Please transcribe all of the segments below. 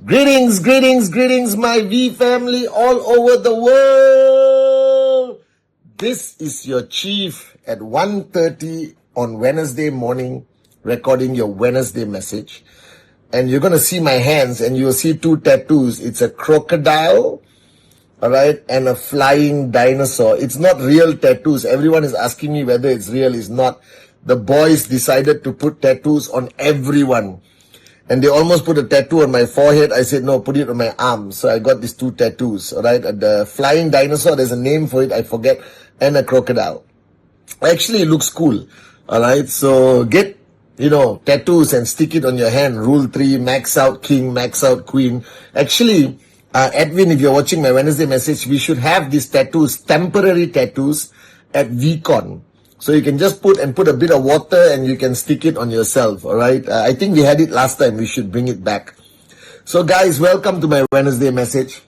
Greetings, greetings, greetings, my V family all over the world. This is your chief at 1:30 on Wednesday morning, recording your Wednesday message. And you're going to see my hands and you'll see two tattoos. It's a crocodile, all right, and a flying dinosaur. It's not real tattoos. Everyone is asking me whether it's real. It's not. The boys decided to put tattoos on everyone. And they almost put a tattoo on my forehead. I said, no, put it on my arm. So I got these two tattoos, all right? The flying dinosaur, there's a name for it, I forget, and a crocodile. Actually, it looks cool, all right? So get, tattoos and stick it on your hand. Rule 3, max out king, max out queen. Actually, Edwin, if you're watching my Wednesday message, we should have these tattoos, temporary tattoos at VCon. So you can just put a bit of water and you can stick it on yourself, all right? I think we had it last time. We should bring it back. So guys, welcome to my Wednesday message.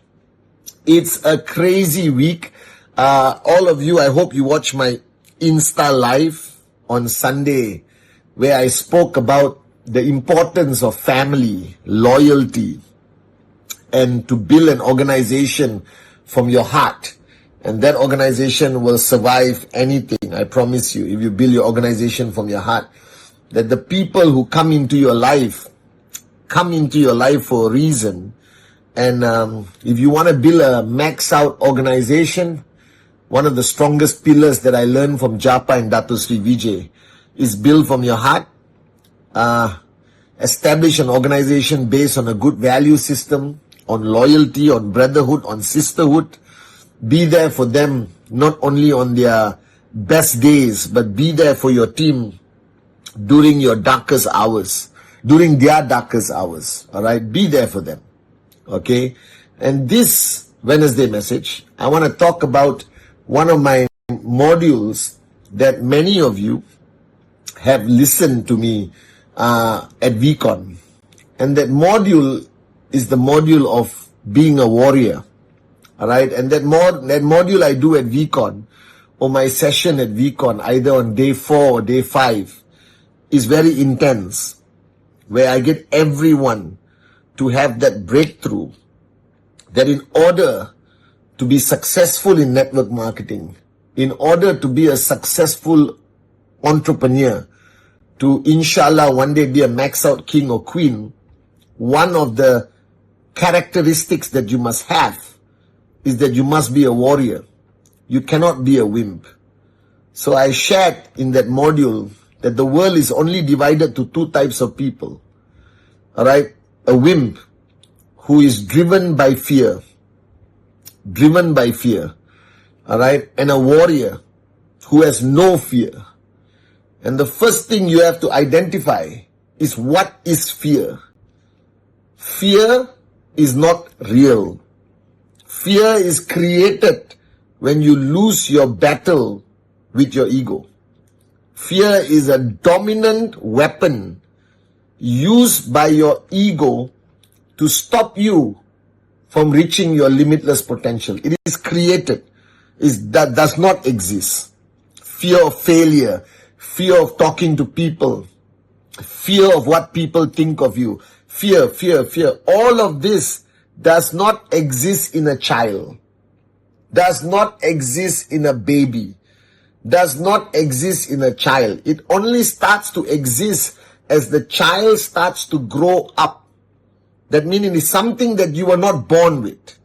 It's a crazy week. All of you, I hope you watch my Insta Live on Sunday, where I spoke about the importance of family, loyalty, and to build an organization from your heart. And that organization will survive anything, I promise you, if you build your organization from your heart. That the people who come into your life for a reason. And if you want to build a max out organization, one of the strongest pillars that I learned from Japa and Dato Sri Vijay is build from your heart. Establish an organization based on a good value system, on loyalty, on brotherhood, on sisterhood. Be there for them, not only on their best days, but be there for your team during your darkest hours, during their darkest hours, all right? Be there for them, okay? And this Wednesday message, I want to talk about one of my modules that many of you have listened to me at VCon. And that module is the module of being a warrior. All right, and that module I do at VCon, or my session at VCon, either on day 4 or day 5, is very intense, where I get everyone to have that breakthrough, that in order to be successful in network marketing, in order to be a successful entrepreneur, to inshallah one day be a max out king or queen, one of the characteristics that you must have is that you must be a warrior. You cannot be a wimp. So I shared in that module that the world is only divided to 2 types of people. All right? A wimp who is driven by fear. All right? And a warrior who has no fear. And the first thing you have to identify is what is fear. Fear is not real. Fear is created when you lose your battle with your ego. Fear is a dominant weapon used by your ego to stop you from reaching your limitless potential. It is created. That does not exist. Fear of failure, fear of talking to people, fear of what people think of you, fear. All of this does not exist in a child, does not exist in a baby, does not exist in a child. It only starts to exist as the child starts to grow up. That means it is something that you were not born with.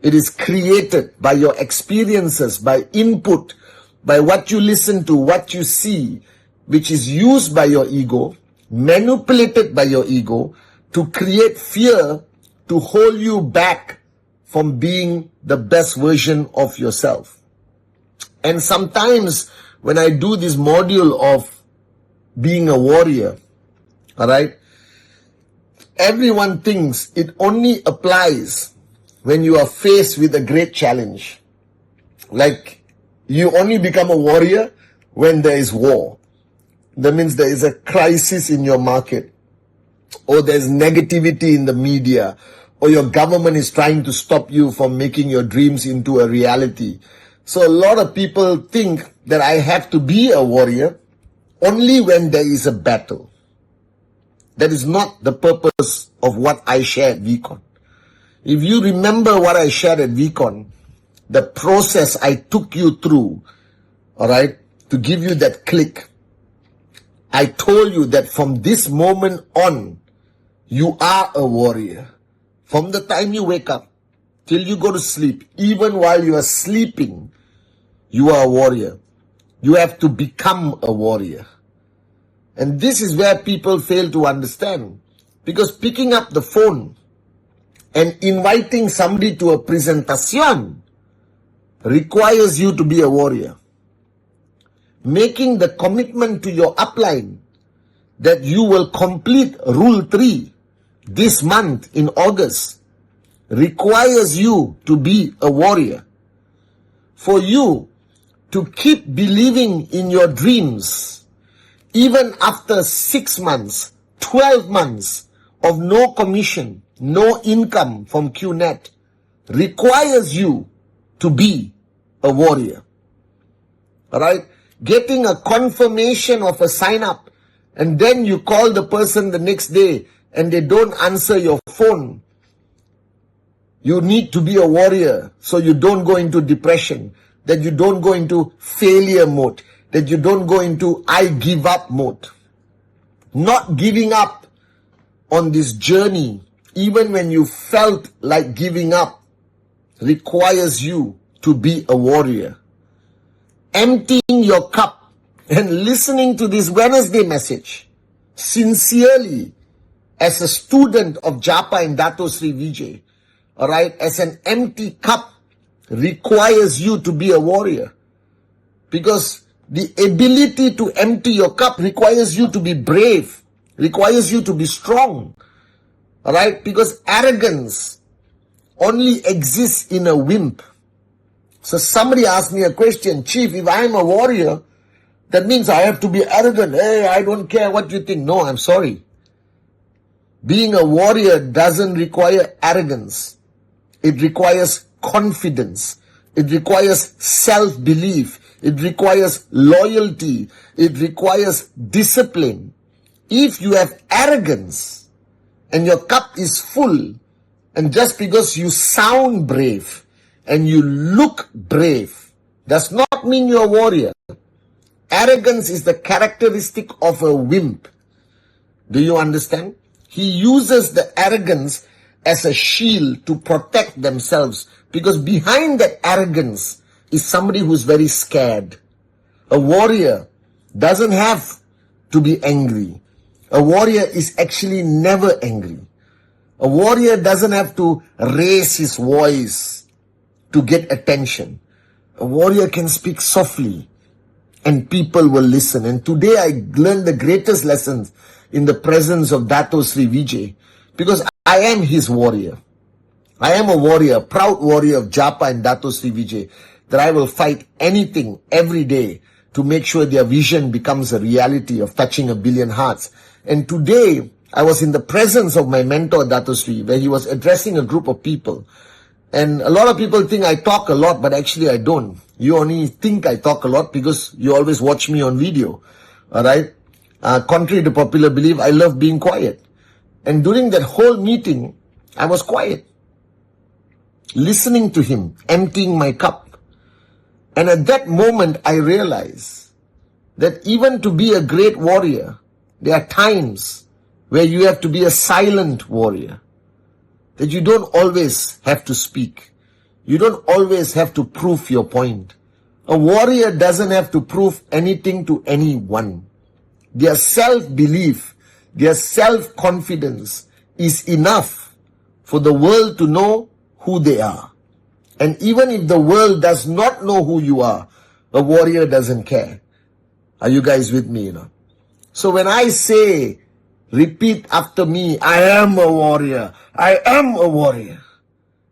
It is created by your experiences, by input, by what you listen to, what you see, which is used by your ego, manipulated by your ego to create fear to hold you back from being the best version of yourself. And sometimes when I do this module of being a warrior, all right, everyone thinks it only applies when you are faced with a great challenge. Like you only become a warrior when there is war. That means there is a crisis in your market, or there's negativity in the media, or your government is trying to stop you from making your dreams into a reality. So a lot of people think that I have to be a warrior only when there is a battle. That is not the purpose of what I shared at VCon. If you remember what I shared at VCon, the process I took you through, all right, to give you that click, I told you that from this moment on, you are a warrior. From the time you wake up till you go to sleep, even while you are sleeping, you are a warrior. You have to become a warrior. And this is where people fail to understand. Because picking up the phone and inviting somebody to a presentation requires you to be a warrior. Making the commitment to your upline that you will complete Rule 3 this month in August requires you to be a warrior. For you to keep believing in your dreams, even after 6 months, 12 months of no commission, no income from QNET, requires you to be a warrior. Alright? Getting a confirmation of a sign up and then you call the person the next day and they don't answer your phone. You need to be a warrior so you don't go into depression, that you don't go into failure mode, that you don't go into I give up mode. Not giving up on this journey, even when you felt like giving up, requires you to be a warrior. Emptying your cup and listening to this Wednesday message sincerely as a student of Japa and Dato Sri Vijay, all right, as an empty cup requires you to be a warrior. Because the ability to empty your cup requires you to be brave, requires you to be strong, all right, because arrogance only exists in a wimp. So somebody asked me a question, Chief, if I'm a warrior, that means I have to be arrogant. Hey, I don't care what you think. No, I'm sorry. Being a warrior doesn't require arrogance. It requires confidence. It requires self-belief. It requires loyalty. It requires discipline. If you have arrogance and your cup is full, and just because you sound brave and you look brave, does not mean you're a warrior. Arrogance is the characteristic of a wimp. Do you understand? He uses the arrogance as a shield to protect themselves, because behind that arrogance is somebody who's very scared. A warrior doesn't have to be angry. A warrior is actually never angry. A warrior doesn't have to raise his voice to get attention. A warrior can speak softly and people will listen. And today I learned the greatest lessons in the presence of Dato Sri Vijay, because I am his warrior. I am a warrior, proud warrior of Japa and Dato Sri Vijay, that I will fight anything every day to make sure their vision becomes a reality of touching 1 billion hearts. And today I was in the presence of my mentor Dato Sri, where he was addressing a group of people. And a lot of people think I talk a lot, but actually I don't. You only think I talk a lot because you always watch me on video. Alright? Contrary to popular belief, I love being quiet. And during that whole meeting, I was quiet, listening to him, emptying my cup. And at that moment, I realized that even to be a great warrior, there are times where you have to be a silent warrior. That you don't always have to speak. You don't always have to prove your point. A warrior doesn't have to prove anything to anyone. Their self-belief, their self-confidence is enough for the world to know who they are. And even if the world does not know who you are, a warrior doesn't care. Are you guys with me? So when I say, repeat after me, I am a warrior, I am a warrior,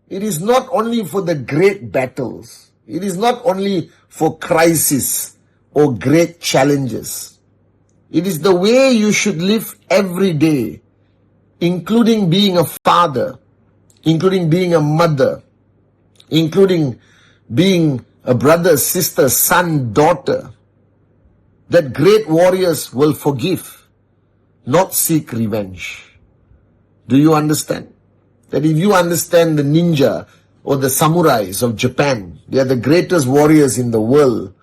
it is not only for the great battles. It is not only for crisis or great challenges. It is the way you should live every day, including being a father, including being a mother, including being a brother, sister, son, daughter, that great warriors will forgive, not seek revenge. Do you understand? That if you understand the ninja or the samurais of Japan, they are the greatest warriors in the world.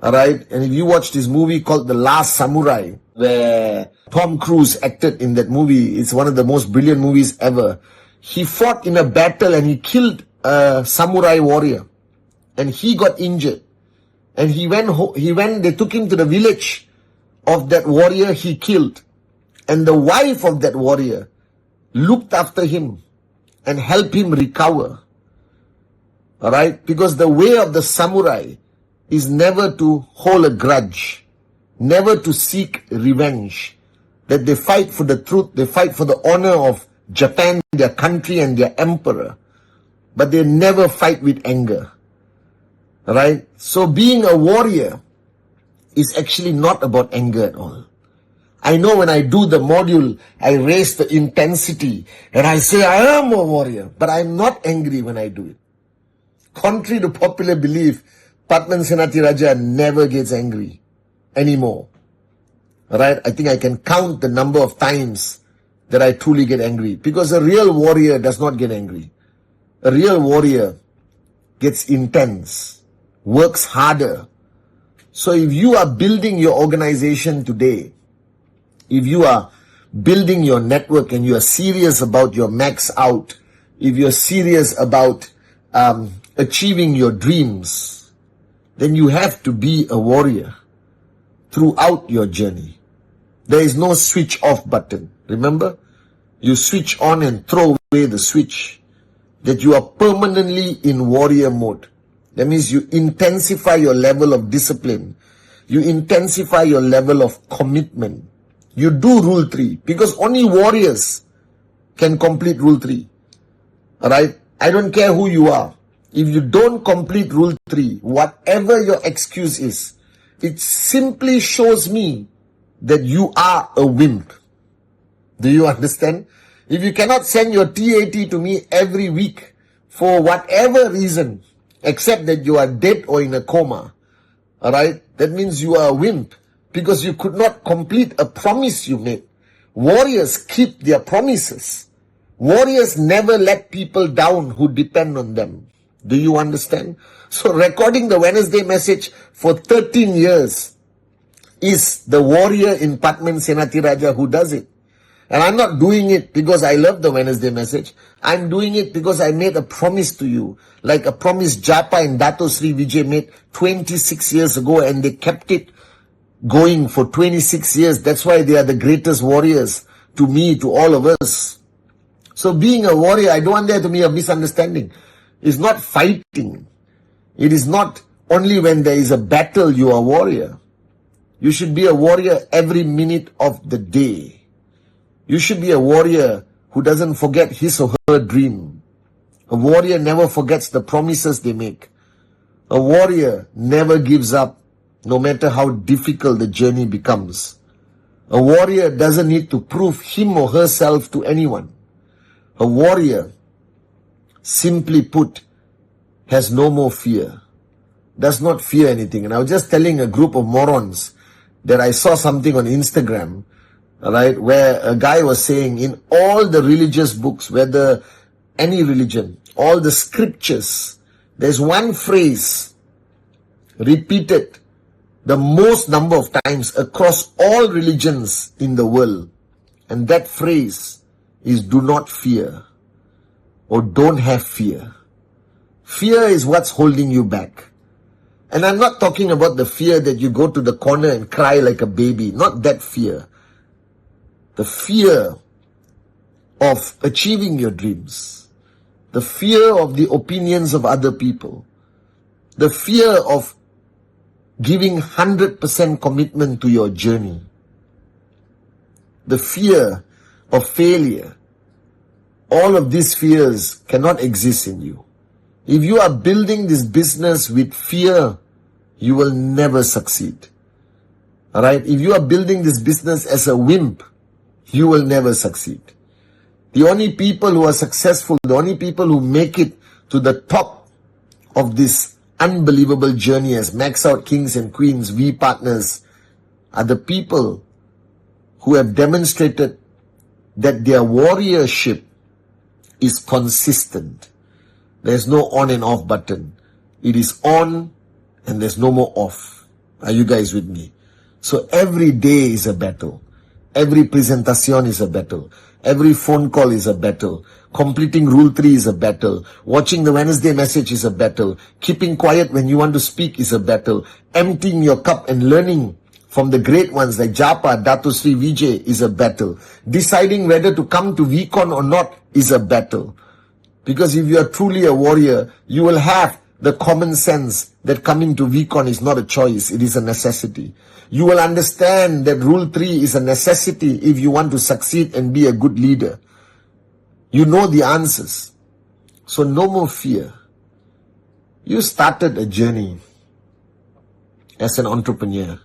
Alright? And if you watch this movie called The Last Samurai, where Tom Cruise acted in that movie, it's one of the most brilliant movies ever. He fought in a battle and he killed a samurai warrior. And he got injured. And they took him to the village of that warrior he killed. And the wife of that warrior looked after him and helped him recover. Alright? Because the way of the samurai is never to hold a grudge, never to seek revenge. That they fight for the truth, they fight for the honor of Japan, their country and their emperor. But they never fight with anger. Right? So being a warrior is actually not about anger at all. I know when I do the module, I raise the intensity and I say I am a warrior, but I'm not angry when I do it. Contrary to popular belief, Pathman Senathirajah never gets angry anymore. Right? I think I can count the number of times that I truly get angry, because a real warrior does not get angry. A real warrior gets intense, works harder. So if you are building your organization today, if you are building your network and you are serious about your max out, if you're serious about achieving your dreams, then you have to be a warrior throughout your journey. There is no switch off button. Remember? You switch on and throw away the switch. That you are permanently in warrior mode. That means you intensify your level of discipline. You intensify your level of commitment. You do rule 3, because only warriors can complete rule 3. Alright? I don't care who you are. If you don't complete rule 3, whatever your excuse is, it simply shows me that you are a wimp. Do you understand? If you cannot send your TAT to me every week for whatever reason, except that you are dead or in a coma, alright, that means you are a wimp, because you could not complete a promise you made. Warriors keep their promises. Warriors never let people down who depend on them. Do you understand? So recording the Wednesday message for 13 years is the warrior in Pathman Senathirajah who does it. And I'm not doing it because I love the Wednesday message. I'm doing it because I made a promise to you. Like a promise Japa and Dato Sri Vijay made 26 years ago, and they kept it going for 26 years. That's why they are the greatest warriors to me, to all of us. So being a warrior, I don't want there to be a misunderstanding. It's not fighting. It is not only when there is a battle you are a warrior. You should be a warrior every minute of the day. You should be a warrior who doesn't forget his or her dream. A warrior never forgets the promises they make. A warrior never gives up, no matter how difficult the journey becomes. A warrior doesn't need to prove him or herself to anyone. A warrior, simply put, has no more fear. Does not fear anything. And I was just telling a group of morons that I saw something on Instagram, alright, where a guy was saying in all the religious books, whether any religion, all the scriptures, there's one phrase repeated the most number of times across all religions in the world. And that phrase is do not fear, or don't have fear. Fear is what's holding you back. And I'm not talking about the fear that you go to the corner and cry like a baby. Not that fear. The fear of achieving your dreams. The fear of the opinions of other people. The fear of giving 100% commitment to your journey. The fear of failure. All of these fears cannot exist in you. If you are building this business with fear, you will never succeed. Alright? If you are building this business as a wimp, you will never succeed. The only people who are successful, the only people who make it to the top of this unbelievable journey as Max Out Kings and Queens, we partners are the people who have demonstrated that their warriorship is consistent. There's no on and off button. It is on and there's no more off. Are you guys with me? So every day is a battle. Every presentation is a battle. Every phone call is a battle. Completing Rule 3 is a battle. Watching the Wednesday message is a battle. Keeping quiet when you want to speak is a battle. Emptying your cup and learning from the great ones like Japa, Dato Sri Vijay is a battle. Deciding whether to come to VCon or not is a battle. Because if you are truly a warrior, you will have the common sense that coming to VCon is not a choice, it is a necessity. You will understand that Rule 3 is a necessity if you want to succeed and be a good leader. You know the answers. So no more fear. You started a journey as an entrepreneur.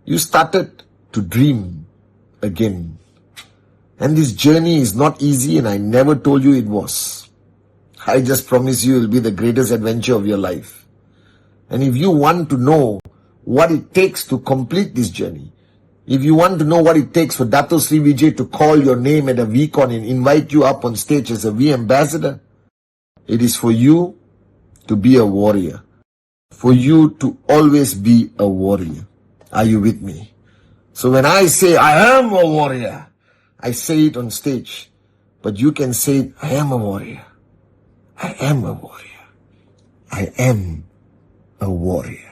You started to dream again. And this journey is not easy, and I never told you it was. I just promise you it will be the greatest adventure of your life. And if you want to know what it takes to complete this journey, if you want to know what it takes for Dato Sri Vijay to call your name at a VCon and invite you up on stage as a V ambassador, it is for you to be a warrior. For you to always be a warrior. Are you with me? So when I say I am a warrior, I say it on stage. But you can say it, I am a warrior. I am a warrior. I am a warrior.